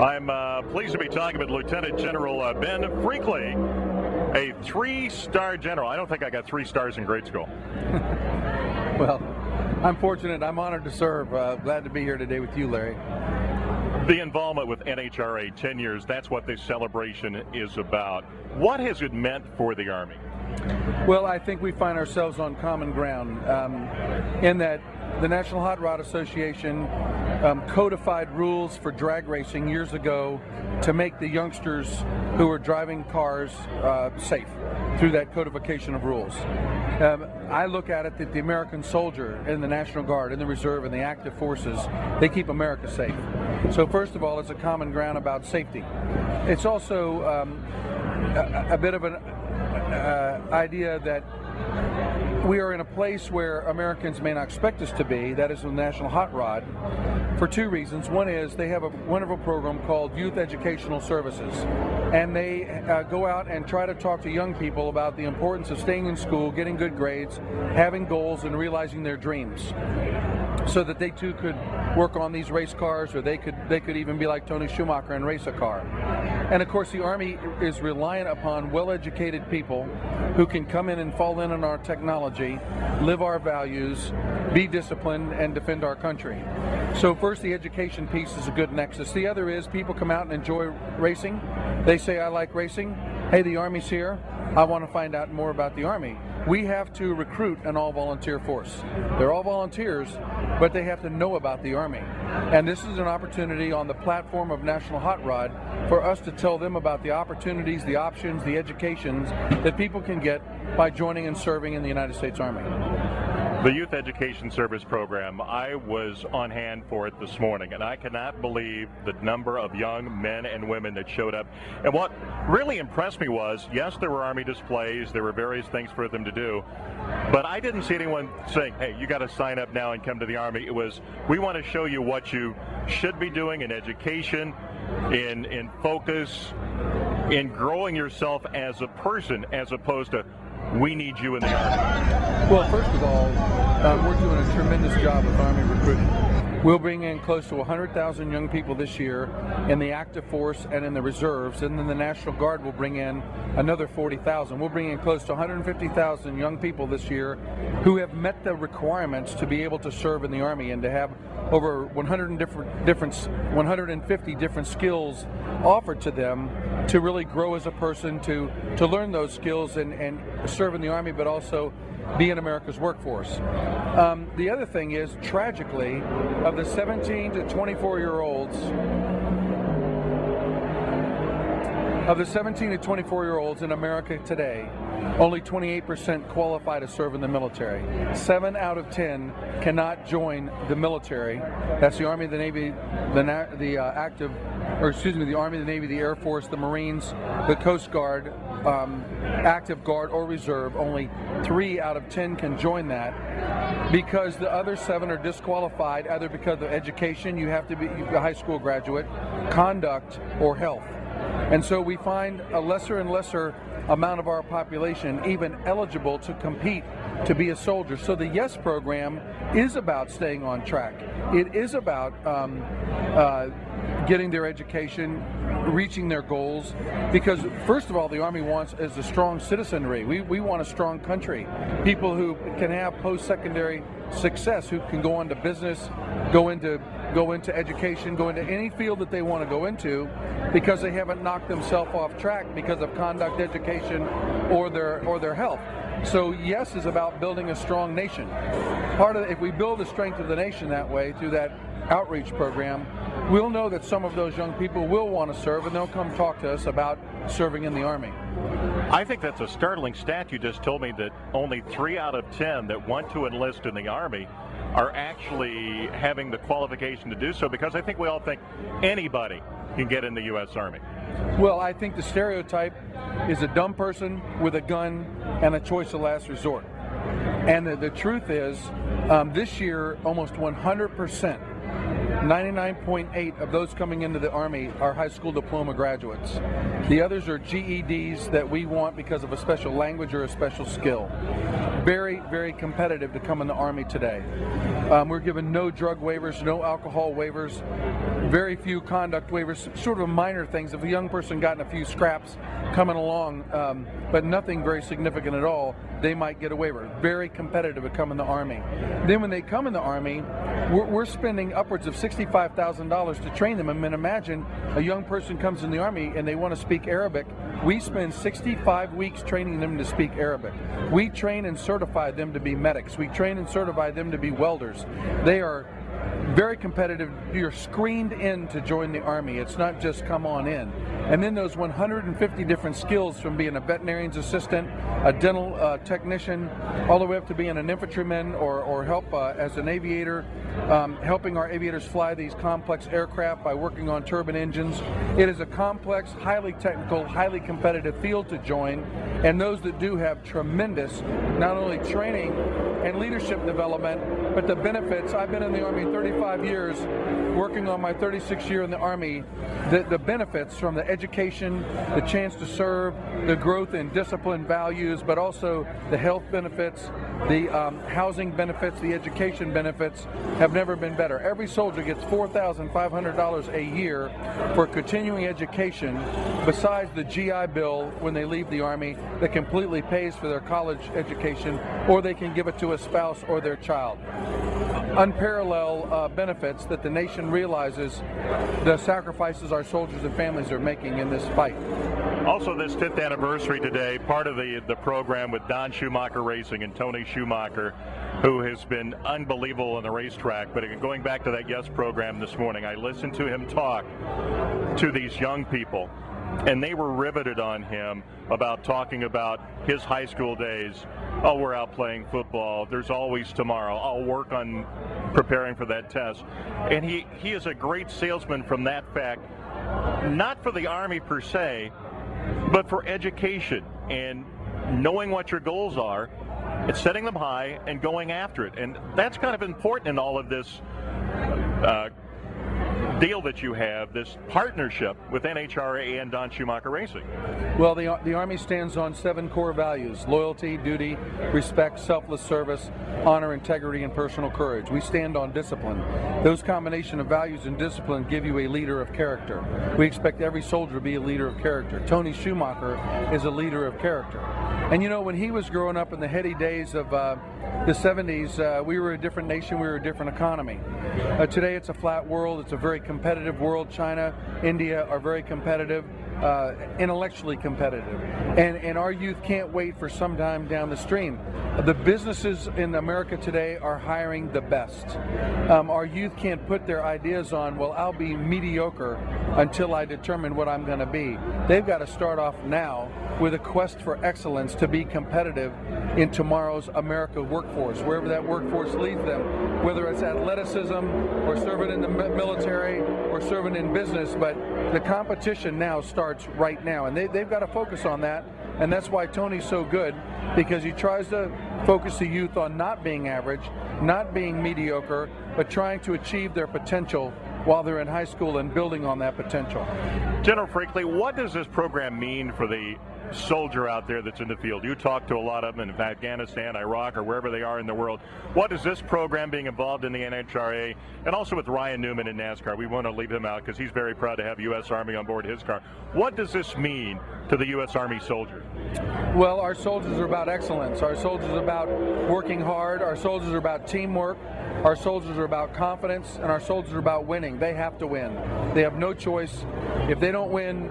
I'm pleased to be talking with Lieutenant General Ben Freakley, a 3-star general. I don't think I got 3 stars in grade school. Well, I'm fortunate. I'm honored to serve. Glad to be here today with you, Larry. The involvement with NHRA, 10 years, that's what this celebration is about. What has it meant for the Army? Well, I think we find ourselves on common ground in that the National Hot Rod Association codified rules for drag racing years ago to make the youngsters who are driving cars safe through that codification of rules. I look at it that the American soldier in the National Guard, in the Reserve, and the active forces, they keep America safe. So first of all, it's a common ground about safety. It's also a bit of an idea that we are in a place where Americans may not expect us to be, that is the National Hot Rod, for 2 reasons. One is they have a wonderful program called Youth Educational Services, and they go out and try to talk to young people about the importance of staying in school, getting good grades, having goals, and realizing their dreams, so that they too could work on these race cars, or they could even be like Tony Schumacher and race a car. And of course the Army is reliant upon well-educated people who can come in and fall in on our technology, live our values, be disciplined, and defend our country. So first, the education piece is a good nexus. The other is people come out and enjoy racing. They say, I like racing. Hey, the Army's here. I want to find out more about the Army. We have to recruit an all-volunteer force. They're all volunteers, but they have to know about the Army. And this is an opportunity on the platform of National Hot Rod for us to tell them about the opportunities, the options, the educations that people can get by joining and serving in the United States Army. The Youth Education Service Program, I was on hand for it this morning, and I cannot believe the number of young men and women that showed up. And what really impressed me was, yes, there were Army displays, there were various things for them to do, but I didn't see anyone saying, hey, you got to sign up now and come to the Army. It was, we want to show you what you should be doing in education, in focus, in growing yourself as a person, as opposed to, we need you in the Army. Well, first of all, we're doing a tremendous job with Army recruiting. We'll bring in close to 100,000 young people this year in the active force and in the reserves, and then the National Guard will bring in another 40,000. We'll bring in close to 150,000 young people this year who have met the requirements to be able to serve in the Army and to have over 150 different skills offered to them to really grow as a person, to learn those skills and serve in the Army, but also be in America's workforce. The other thing is, tragically, of the 17 to 24-year-olds, in America today, only 28% qualify to serve in the military. 7 out of 10 cannot join the military. That's the Army, the Navy, the Army, the Navy, the Air Force, the Marines, the Coast Guard, active Guard or Reserve. Only 3 out of 10 can join that, because the other 7 are disqualified either because of education, you have to be a high school graduate, conduct, or health. And so we find a lesser and lesser amount of our population even eligible to compete to be a soldier. So the YES program is about staying on track. It is about getting their education, reaching their goals, because first of all, the Army wants is a strong citizenry. We want a strong country, people who can have post-secondary success, who can go on to business, go into education, go into any field that they want to go into, because they haven't knocked themselves off track because of conduct, education, or their health. So YES is about building a strong nation. If we build the strength of the nation that way through that outreach program, we'll know that some of those young people will want to serve, and they'll come talk to us about serving in the Army. I think that's a startling stat. You just told me that only 3 out of 10 that want to enlist in the Army are actually having the qualification to do so, because I think we all think anybody can get in the U.S. Army. Well, I think the stereotype is a dumb person with a gun and a choice of last resort. And the truth is, this year, almost 100%, 99.8 of those coming into the Army are high school diploma graduates. The others are GEDs that we want because of a special language or a special skill. Very, very competitive to come in the Army today. We're given no drug waivers, no alcohol waivers, very few conduct waivers, sort of minor things. If a young person got in a few scraps coming along, but nothing very significant at all, they might get a waiver. Very competitive to come in the Army. Then when they come in the Army, we're spending upwards of $65,000 to train them. I mean, imagine a young person comes in the Army and they want to speak Arabic. We spend 65 weeks training them to speak Arabic. We train and certify them to be medics. We train and certify them to be welders. They are very competitive. You're screened in to join the Army. It's not just come on in. And then those 150 different skills, from being a veterinarian's assistant, a dental technician, all the way up to being an infantryman or help as an aviator, helping our aviators fly these complex aircraft by working on turbine engines. It is a complex, highly technical, highly competitive field to join, and those that do have tremendous, not only training and leadership development, but the benefits. I've been in the Army 35 years, working on my 36th year in the Army. The benefits from the education, the chance to serve, the growth in discipline values, but also the health benefits, the housing benefits, the education benefits have never been better. Every soldier gets $4,500 a year for continuing education, besides the GI Bill when they leave the Army that completely pays for their college education, or they can give it to a spouse or their child. Unparalleled benefits that the nation realizes the sacrifices our soldiers and families are making in this fight. Also, this 5th anniversary today, part of the program with Don Schumacher Racing and Tony Schumacher, who has been unbelievable on the racetrack. But going back to that guest program this morning, I listened to him talk to these young people, and they were riveted on him about talking about his high school days. Oh, we're out playing football. There's always tomorrow. I'll work on preparing for that test. And he is a great salesman from that fact, not for the Army per se, but for education and knowing what your goals are and setting them high and going after it. And that's kind of important in all of this deal that you have, this partnership with NHRA and Don Schumacher Racing. Well, the Army stands on 7 core values: loyalty, duty, respect, selfless service, honor, integrity, and personal courage. We stand on discipline. Those combination of values and discipline give you a leader of character. We expect every soldier to be a leader of character. Tony Schumacher is a leader of character. And you know, when he was growing up in the heady days of the 70s, we were a different nation, we were a different economy. Today it's a flat world, it's a very competitive world. China, India are very competitive, intellectually competitive. And our youth can't wait for some time down the stream. The businesses in America today are hiring the best. Our youth can't put their ideas on, well, I'll be mediocre until I determine what I'm going to be. They've got to start off now with a quest for excellence to be competitive in tomorrow's America workforce, wherever that workforce leads them, whether it's athleticism or serving in the military or serving in business. But the competition now starts right now, and they've got to focus on that. And that's why Tony's so good, because he tries to focus the youth on not being average, not being mediocre, but trying to achieve their potential while they're in high school and building on that potential. General Freakley, what does this program mean for the soldier out there that's in the field? You talk to a lot of them in Afghanistan, Iraq, or wherever they are in the world. What does this program, being involved in the NHRA, and also with Ryan Newman in NASCAR, we want to leave him out because he's very proud to have U.S. Army on board his car. What does this mean to the U.S. Army soldier? Well, our soldiers are about excellence. Our soldiers are about working hard. Our soldiers are about teamwork. Our soldiers are about confidence, and our soldiers are about winning. They have to win. They have no choice. If they don't win,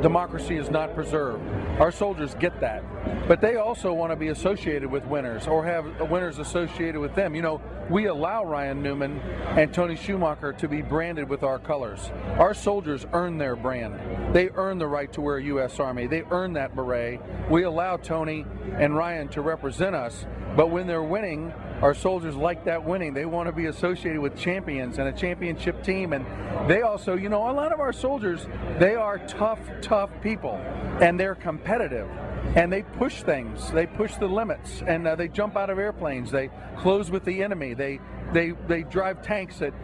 democracy is not preserved. Our soldiers get that. But they also want to be associated with winners, or have winners associated with them. You know, we allow Ryan Newman and Tony Schumacher to be branded with our colors. Our soldiers earn their brand. They earn the right to wear U.S. Army. They earn that beret. We allow Tony and Ryan to represent us, but when they're winning, our soldiers like that winning. They want to be associated with champions and a championship team. And they also, you know, a lot of our soldiers, they are tough people, and they're competitive. And they push things. They push the limits, and they jump out of airplanes. They close with the enemy. They drive tanks at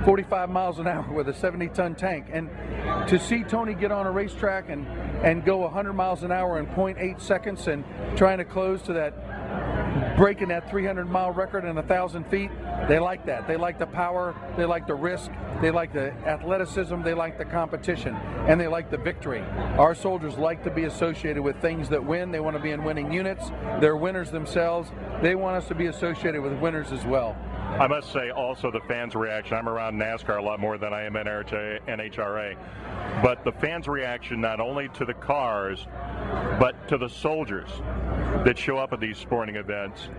45 miles an hour with a 70-ton tank. And to see Tony get on a racetrack and go 100 miles an hour in 0.8 seconds and trying to close to that breaking that 300-mile record in 1,000 feet. They like that. They like the power. They like the risk. They like the athleticism. They like the competition. And they like the victory. Our soldiers like to be associated with things that win. They want to be in winning units. They're winners themselves. They want us to be associated with winners as well. I must say also the fans' reaction. I'm around NASCAR a lot more than I am in NHRA. But the fans' reaction not only to the cars, but to the soldiers that show up at these sporting events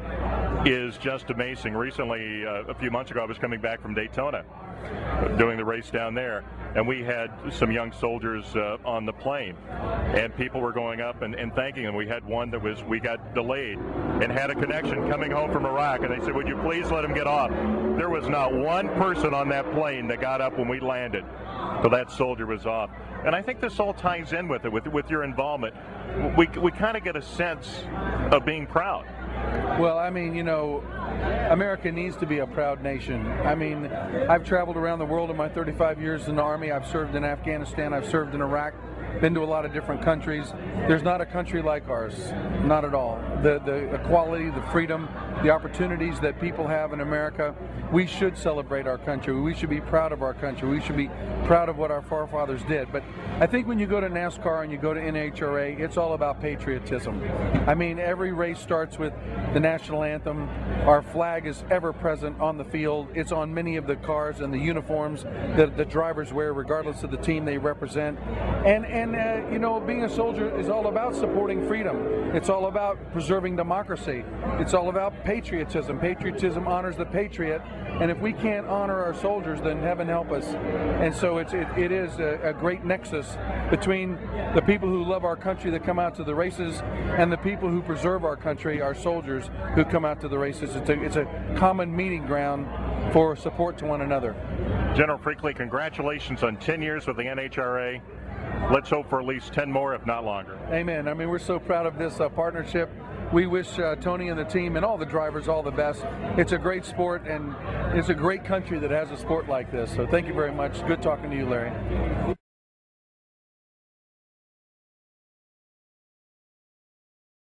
is just amazing. Recently, a few months ago, I was coming back from Daytona, doing the race down there, and we had some young soldiers on the plane, and people were going up and thanking them. We had one that we got delayed and had a connection coming home from Iraq, and they said, would you please let him get off? There was not one person on that plane that got up when we landed, so that soldier was off. And I think this all ties in with it, with your involvement. We kind of get a sense of being proud. Well, I mean, you know, America needs to be a proud nation. I mean, I've traveled around the world in my 35 years in the Army. I've served in Afghanistan. I've served in Iraq. Been to a lot of different countries. There's not a country like ours, not at all. The equality, the freedom, the opportunities that people have in America, we should celebrate our country. We should be proud of our country. We should be proud of what our forefathers did. But I think when you go to NASCAR and you go to NHRA, it's all about patriotism. I mean, every race starts with the national anthem. Our flag is ever present on the field. It's on many of the cars and the uniforms that the drivers wear, regardless of the team they represent. And you know, being a soldier is all about supporting freedom. It's all about preserving democracy. It's all about patriotism. Patriotism honors the patriot, and if we can't honor our soldiers, then heaven help us. And so it is a great nexus between the people who love our country that come out to the races and the people who preserve our country, our soldiers who come out to the races. It's a common meeting ground for support to one another. General Freakley, congratulations on 10 years with the NHRA. Let's hope for at least 10 more, if not longer. Amen. I mean, we're so proud of this partnership. We wish Tony and the team and all the drivers all the best. It's a great sport, and it's a great country that has a sport like this. So thank you very much. Good talking to you, Larry.